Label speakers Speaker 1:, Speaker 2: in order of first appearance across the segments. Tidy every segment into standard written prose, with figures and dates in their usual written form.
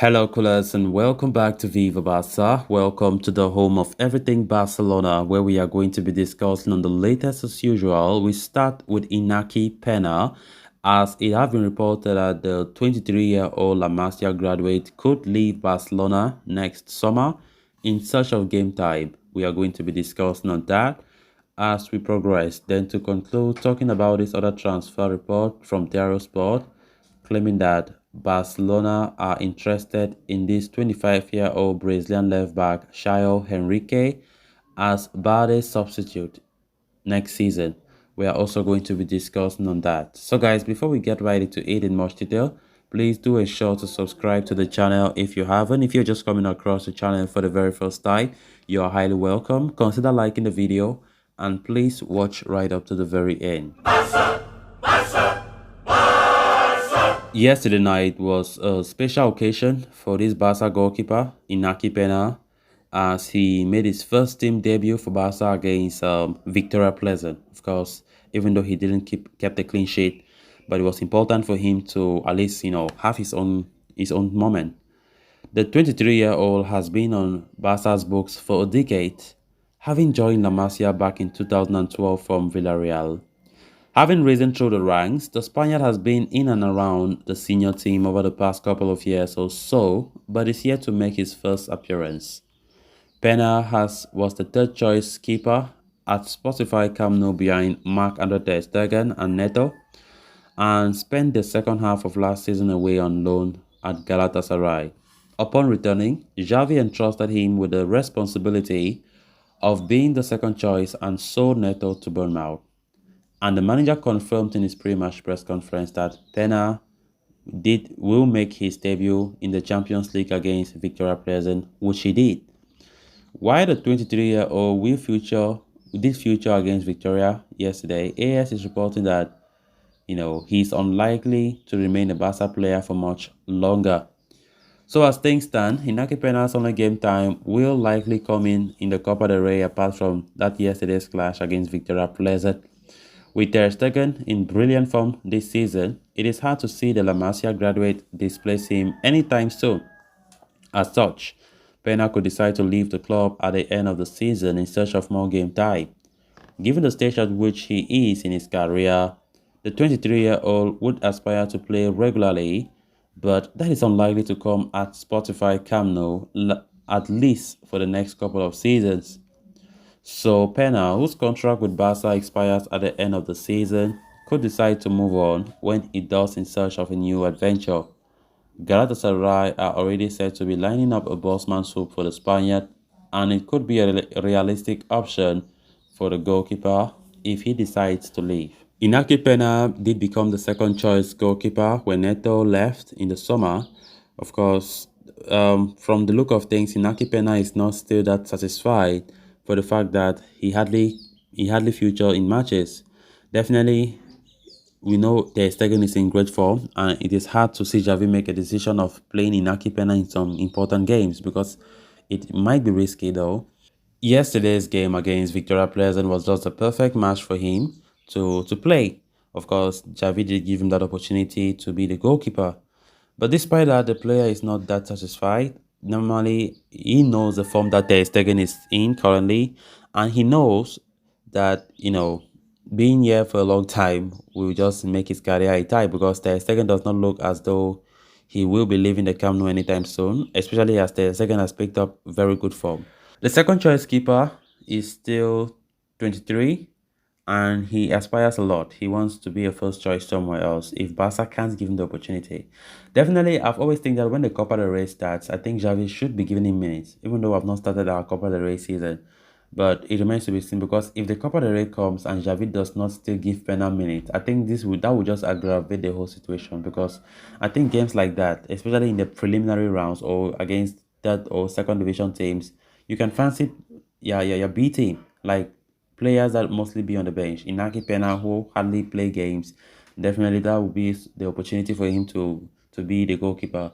Speaker 1: Hello, coolers, and welcome back to Viva Barca. Welcome to the home of everything Barcelona, where we are going to be discussing on the latest as usual. We start with Inaki Pena, as it has been reported that the 23-year-old La Masia graduate could leave Barcelona next summer in search of game time. We are going to be discussing on that as we progress. Then to conclude, talking about this other transfer report from Diario Sport, claiming that Barcelona are interested in this 25-year-old Brazilian left-back Caio Henrique as Barde's substitute next season. We are also going to be discussing on that. So guys, before we get right into it in much detail, please do ensure to subscribe to the channel if you haven't. If you're just coming across the channel for the very first time, you are highly welcome. Consider liking the video and please watch right up to the very end. Yesterday night was a special occasion for this Barca goalkeeper, Inaki Pena, as he made his first team debut for Barca against Victoria Pleasant. Of course, even though he didn't kept a clean sheet, but it was important for him to at least have his own moment. The 23-year-old has been on Barca's books for a decade, having joined La Masia back in 2012 from Villarreal. Having risen through the ranks, the Spaniard has been in and around the senior team over the past couple of years or so, but is yet to make his first appearance. Pena was the third choice keeper at Spotify Camp Nou behind Marc-Andre ter Stegen and Neto, and spent the second half of last season away on loan at Galatasaray. Upon returning, Xavi entrusted him with the responsibility of being the second choice and sold Neto to Bournemouth. And the manager confirmed in his pre-match press conference that Pena will make his debut in the Champions League against Victoria Pleasant, which he did. While the 23-year-old did feature against Victoria yesterday, AS is reporting that he's unlikely to remain a Barca player for much longer. So as things stand, Inaki Pena's only game time will likely come in the Copa del Rey apart from that yesterday's clash against Victoria Pleasant. With ter Stegen in brilliant form this season, it is hard to see the La Masia graduate displace him anytime soon. As such, Pena could decide to leave the club at the end of the season in search of more game time. Given the stage at which he is in his career, the 23-year-old would aspire to play regularly, but that is unlikely to come at Spotify Camp Nou, at least for the next couple of seasons. So Pena, whose contract with Barca expires at the end of the season, could decide to move on when he does in search of a new adventure. Galatasaray are already said to be lining up a bossman soup for the Spaniard, and it could be a realistic option for the goalkeeper if he decides to leave. Inaki Pena did become the second choice goalkeeper when Neto left in the summer. Of course, from the look of things, Inaki Pena is not still that satisfied for the fact that he hardly featured in matches. Definitely, we know ter Stegen is in great form, and it is hard to see Xavi make a decision of playing Inaki Pena in some important games because it might be risky though. Yesterday's game against Victoria Pleasant was just a perfect match for him to play. Of course, Xavi did give him that opportunity to be the goalkeeper. But despite that, the player is not that satisfied. Normally, he knows the form that ter Stegen is in currently, and he knows that, being here for a long time will just make his career a tie because ter Stegen does not look as though he will be leaving the Camp Nou anytime soon, especially as ter Stegen has picked up very good form. The second choice keeper is still 23 and he aspires a lot. He wants to be a first choice somewhere else if Barca can't give him the opportunity. Definitely, I've always think that when the Copa del Rey starts, I think Xavi should be giving him minutes, even though I've not started our Copa del Rey season. But it remains to be seen because if the Copa del Rey comes and Xavi does not still give Pena minutes, I think that would just aggravate the whole situation because I think games like that, especially in the preliminary rounds or against third or second division teams, you can fancy your B team, like players that mostly be on the bench. Inaki Pena, who hardly play games, definitely that would be the opportunity for him to be the goalkeeper.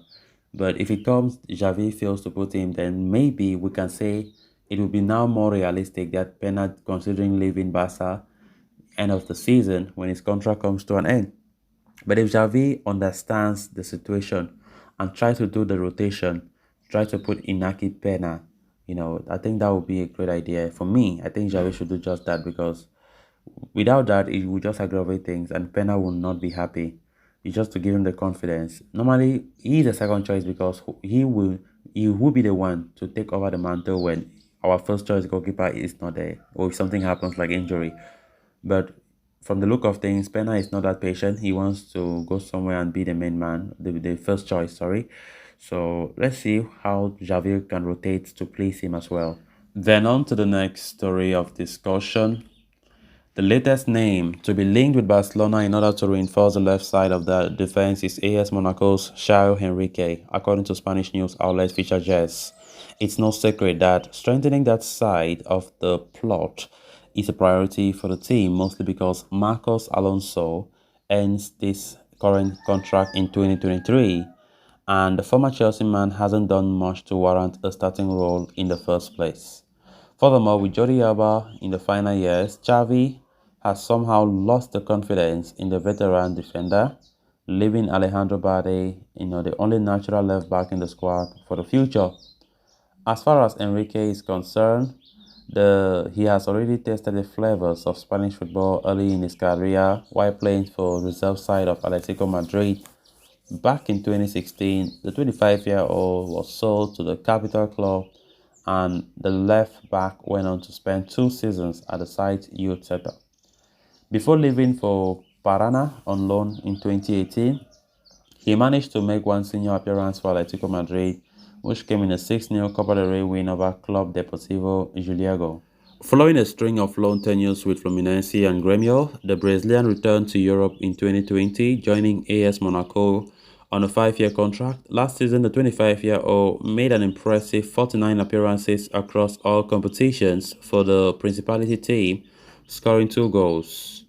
Speaker 1: But if it comes, Xavi fails to put him, then maybe we can say it will be now more realistic that Pena considering leaving Barca end of the season when his contract comes to an end. But if Xavi understands the situation and try to do the rotation. Try to put Inaki Pena. I think that would be a great idea. For me, I think Javi should do just that because without that, it will just aggravate things and Pena will not be happy. It's just to give him the confidence. Normally, he is the second choice because he will be the one to take over the mantle when our first choice goalkeeper is not there or if something happens like injury. But from the look of things, Pena is not that patient. He wants to go somewhere and be the main man, the first choice, sorry. So let's see how Javier can rotate to please him as well. Then on to the next story of discussion. The latest name to be linked with Barcelona in order to reinforce the left side of the defense is AS Monaco's Caio Henrique, according to Spanish news outlet Fichajes. It's no secret that strengthening that side of the plot is a priority for the team, mostly because Marcos Alonso ends this current contract in 2023, and the former Chelsea man hasn't done much to warrant a starting role in the first place. Furthermore, with Jordi Alba in the final years, Xavi has somehow lost the confidence in the veteran defender, leaving Alejandro Balde, the only natural left back in the squad for the future. As far as Enrique is concerned, he has already tasted the flavors of Spanish football early in his career while playing for reserve side of Atletico Madrid. Back in 2016, the 25-year-old was sold to the Capital Club and the left back went on to spend 2 seasons at the side's youth setup. Before leaving for Parana on loan in 2018, he managed to make one senior appearance for Atletico Madrid, which came in a 6-0 Copa del Rey win over Club Deportivo Juliago. Following a string of loan tenures with Fluminense and Grêmio, the Brazilian returned to Europe in 2020, joining AS Monaco on a 5-year contract. Last season, the 25-year-old made an impressive 49 appearances across all competitions for the Principality team, scoring 2 goals.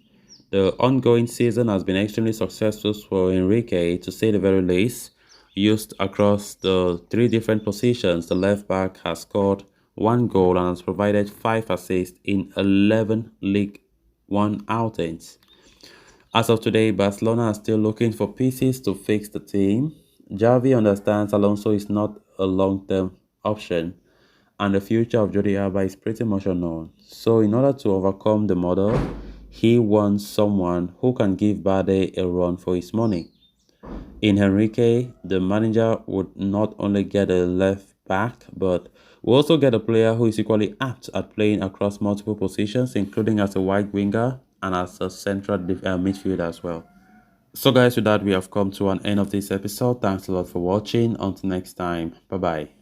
Speaker 1: The ongoing season has been extremely successful for Enrique, to say the very least. Used across the 3 different positions, the left back has scored 1 goal and has provided 5 assists in 11 League One outings. As of today, Barcelona are still looking for pieces to fix the team. Xavi understands Alonso is not a long-term option, and the future of Jordi Alba is pretty much unknown. So in order to overcome the model, he wants someone who can give Balde a run for his money. In Henrique, the manager would not only get a left back, but will also get a player who is equally apt at playing across multiple positions, including as a wide winger and as a central midfielder as well. So guys, with that, we have come to an end of this episode. Thanks a lot for watching. Until next time, bye bye.